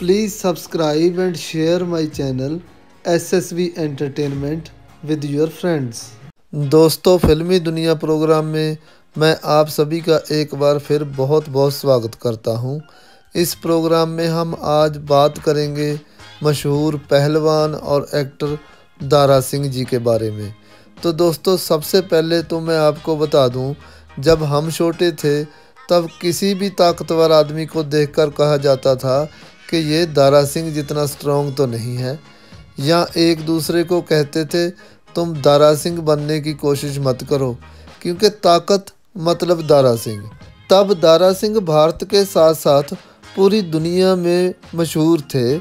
Please subscribe and share my channel SSV Entertainment with your friends। दोस्तों, फिल्मी दुनिया programme में मैं आप सभी का एक बार फिर बहुत बहुत स्वागत करता हूं। इस प्रोग्राम में हम आज बात करेंगे मशहूर पहलवान और एक्टर दारा सिंह जी के बारे में। तो दोस्तों, सबसे पहले तो मैं आपको बता दूं, जब हम छोटे थे तब किसी भी ताकतवर आदमी को देखकर कहा जाता था कि ये दारा सिंह जितना स्ट्रॉन्ग तो नहीं है, या एक दूसरे को कहते थे तुम दारा सिंह बनने की कोशिश मत करो, क्योंकि ताकत मतलब दारा सिंह। तब दारा सिंह भारत के साथ साथ पूरी दुनिया में मशहूर थे,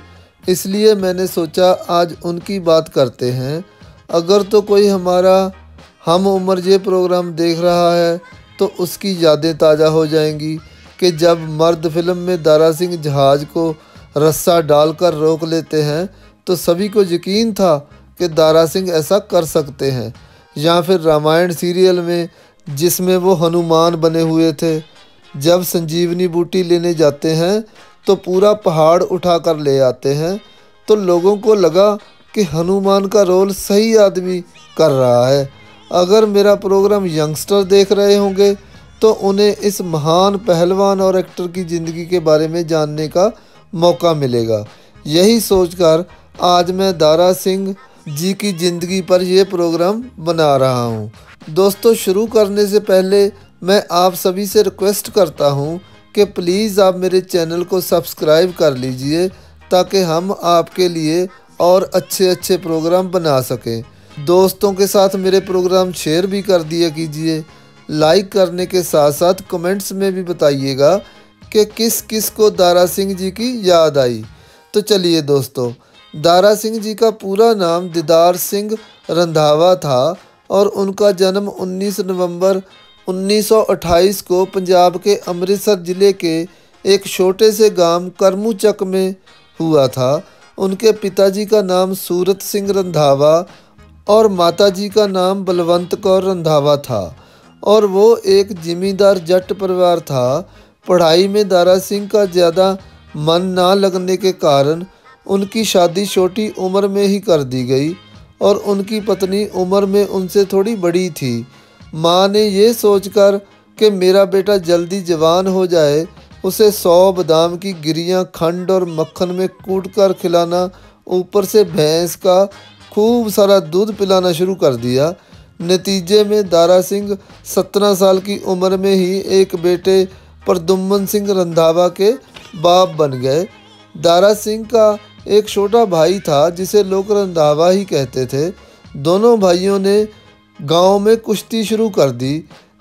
इसलिए मैंने सोचा आज उनकी बात करते हैं। अगर तो कोई हमारा हम उम्र ये प्रोग्राम देख रहा है तो उसकी यादें ताज़ा हो जाएंगी कि जब मर्द फिल्म में दारा सिंह जहाज़ को रस्सा डालकर रोक लेते हैं तो सभी को यकीन था कि दारा सिंह ऐसा कर सकते हैं। या फिर रामायण सीरियल में जिसमें वो हनुमान बने हुए थे, जब संजीवनी बूटी लेने जाते हैं तो पूरा पहाड़ उठा कर ले आते हैं, तो लोगों को लगा कि हनुमान का रोल सही आदमी कर रहा है। अगर मेरा प्रोग्राम यंगस्टर देख रहे होंगे तो उन्हें इस महान पहलवान और एक्टर की ज़िंदगी के बारे में जानने का मौका मिलेगा। यही सोचकर आज मैं दारा सिंह जी की ज़िंदगी पर यह प्रोग्राम बना रहा हूँ। दोस्तों, शुरू करने से पहले मैं आप सभी से रिक्वेस्ट करता हूँ कि प्लीज़ आप मेरे चैनल को सब्सक्राइब कर लीजिए, ताकि हम आपके लिए और अच्छे प्रोग्राम बना सकें। दोस्तों के साथ मेरे प्रोग्राम शेयर भी कर दिया कीजिए। लाइक करने के साथ साथ कमेंट्स में भी बताइएगा कि किस किस को दारा सिंह जी की याद आई। तो चलिए दोस्तों, दारा सिंह जी का पूरा नाम दीदार सिंह रंधावा था और उनका जन्म 19 नवंबर 1928 को पंजाब के अमृतसर ज़िले के एक छोटे से गांव करमूचक में हुआ था। उनके पिताजी का नाम सूरत सिंह रंधावा और माताजी का नाम बलवंत कौर रंधावा था, और वो एक जिमींदार जट परिवार था। पढ़ाई में दारा सिंह का ज़्यादा मन ना लगने के कारण उनकी शादी छोटी उम्र में ही कर दी गई, और उनकी पत्नी उम्र में उनसे थोड़ी बड़ी थी। माँ ने ये सोचकर कि मेरा बेटा जल्दी जवान हो जाए, उसे 100 बादाम की गिरियाँ खंड और मक्खन में कूटकर खिलाना, ऊपर से भैंस का खूब सारा दूध पिलाना शुरू कर दिया। नतीजे में दारा सिंह 17 साल की उम्र में ही एक बेटे प्रद्युम्न सिंह रंधावा के बाप बन गए। दारा सिंह का एक छोटा भाई था जिसे लोग रंधावा ही कहते थे। दोनों भाइयों ने गांव में कुश्ती शुरू कर दी।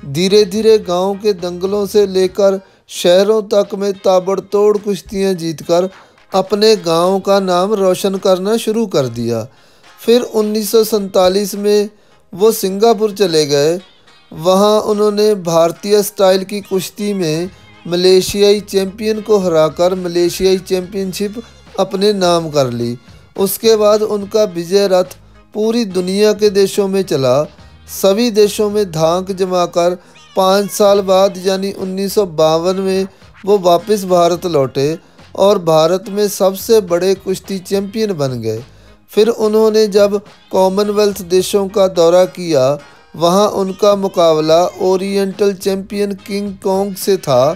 धीरे धीरे गांव के दंगलों से लेकर शहरों तक में ताबड़तोड़ कुश्तियां जीतकर अपने गांव का नाम रोशन करना शुरू कर दिया। फिर 1947 में वो सिंगापुर चले गए। वहाँ उन्होंने भारतीय स्टाइल की कुश्ती में मलेशियाई चैंपियन को हराकर मलेशियाई चैंपियनशिप अपने नाम कर ली। उसके बाद उनका विजय रथ पूरी दुनिया के देशों में चला। सभी देशों में धाक जमाकर 5 साल बाद यानी 1952 में वो वापस भारत लौटे और भारत में सबसे बड़े कुश्ती चैंपियन बन गए। फिर उन्होंने जब कॉमनवेल्थ देशों का दौरा किया, वहां उनका मुकाबला ओरिएंटल चैंपियन किंग कॉन्ग से था,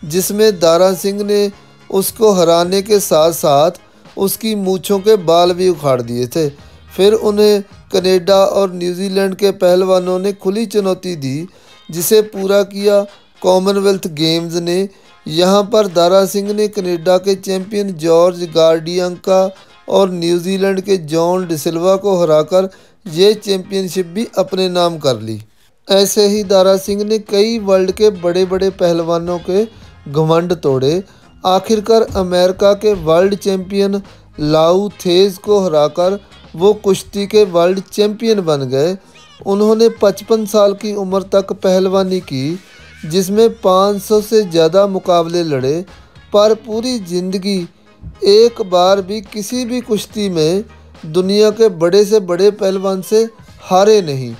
जिसमें दारा सिंह ने उसको हराने के साथ साथ उसकी मूंछों के बाल भी उखाड़ दिए थे। फिर उन्हें कनाडा और न्यूजीलैंड के पहलवानों ने खुली चुनौती दी, जिसे पूरा किया कॉमनवेल्थ गेम्स ने। यहाँ पर दारा सिंह ने कनाडा के चैंपियन जॉर्ज गार्डियंका और न्यूजीलैंड के जॉन डिसिल्वा को हराकर ये चैंपियनशिप भी अपने नाम कर ली। ऐसे ही दारा सिंह ने कई वर्ल्ड के बड़े बड़े पहलवानों के घमंड तोड़े। आखिरकार अमेरिका के वर्ल्ड चैंपियन लाउ थेज को हराकर वो कुश्ती के वर्ल्ड चैंपियन बन गए। उन्होंने 55 साल की उम्र तक पहलवानी की, जिसमें 500 से ज़्यादा मुकाबले लड़े, पर पूरी ज़िंदगी एक बार भी किसी भी कुश्ती में दुनिया के बड़े से बड़े पहलवान से हारे नहीं।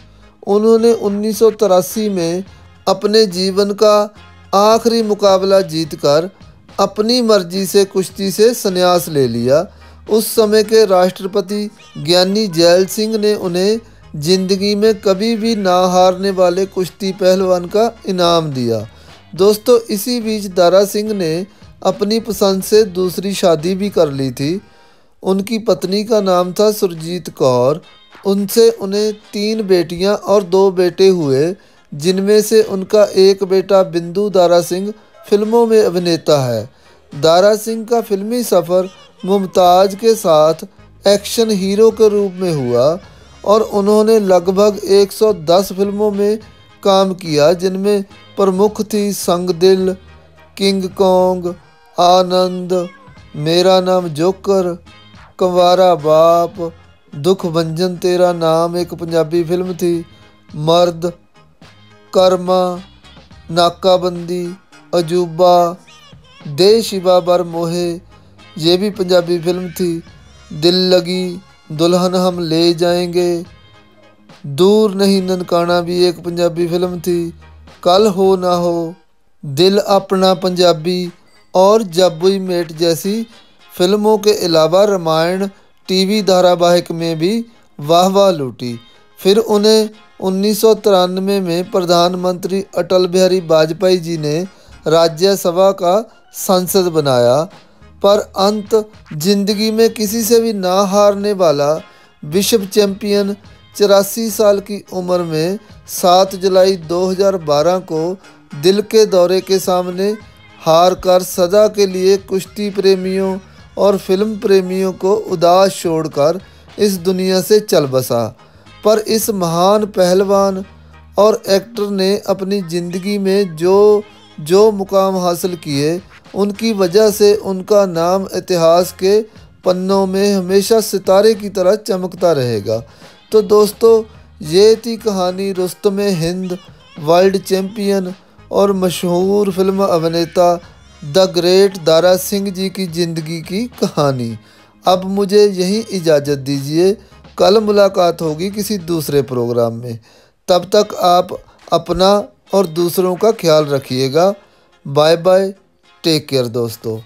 उन्होंने 1983 में अपने जीवन का आखिरी मुकाबला जीतकर अपनी मर्जी से कुश्ती से संन्यास ले लिया। उस समय के राष्ट्रपति ज्ञानी जैल सिंह ने उन्हें जिंदगी में कभी भी ना हारने वाले कुश्ती पहलवान का इनाम दिया। दोस्तों, इसी बीच दारा सिंह ने अपनी पसंद से दूसरी शादी भी कर ली थी। उनकी पत्नी का नाम था सुरजीत कौर। उनसे उन्हें 3 बेटियां और 2 बेटे हुए, जिनमें से उनका एक बेटा बिंदु दारा सिंह फिल्मों में अभिनेता है। दारा सिंह का फिल्मी सफ़र मुमताज़ के साथ एक्शन हीरो के रूप में हुआ और उन्होंने लगभग 110 फिल्मों में काम किया, जिनमें प्रमुख थी संग दिल, किंग कॉन्ग, आनंद, मेरा नाम जोकर, कंवारा बाप, दुख भंजन तेरा नाम एक पंजाबी फिल्म थी, मर्द, कर्मा, नाकाबंदी, अजूबा, दे शिवा बर मोहे ये भी पंजाबी फिल्म थी, दिल लगी, दुल्हन हम ले जाएंगे, दूर नहीं ननकाना भी एक पंजाबी फिल्म थी, कल हो ना हो, दिल अपना पंजाबी और जब वी मेट जैसी फिल्मों के अलावा रामायण टीवी धारावाहिक में भी वाहवाह लूटी। फिर उन्हें 1993 में प्रधानमंत्री अटल बिहारी वाजपेयी जी ने राज्यसभा का सांसद बनाया, पर अंत जिंदगी में किसी से भी ना हारने वाला विश्व चैंपियन 84 साल की उम्र में 7 जुलाई 2012 को दिल के दौरे के सामने हार कर सदा के लिए कुश्ती प्रेमियों और फिल्म प्रेमियों को उदास छोड़कर इस दुनिया से चल बसा। पर इस महान पहलवान और एक्टर ने अपनी ज़िंदगी में जो मुकाम हासिल किए, उनकी वजह से उनका नाम इतिहास के पन्नों में हमेशा सितारे की तरह चमकता रहेगा। तो दोस्तों, ये थी कहानी रुस्तम हिंद, वर्ल्ड चैम्पियन और मशहूर फिल्म अभिनेता द ग्रेट दारा सिंह जी की ज़िंदगी की कहानी। अब मुझे यहीं इजाज़त दीजिए, कल मुलाकात होगी किसी दूसरे प्रोग्राम में। तब तक आप अपना और दूसरों का ख्याल रखिएगा। बाय बाय, टेक केयर दोस्तों।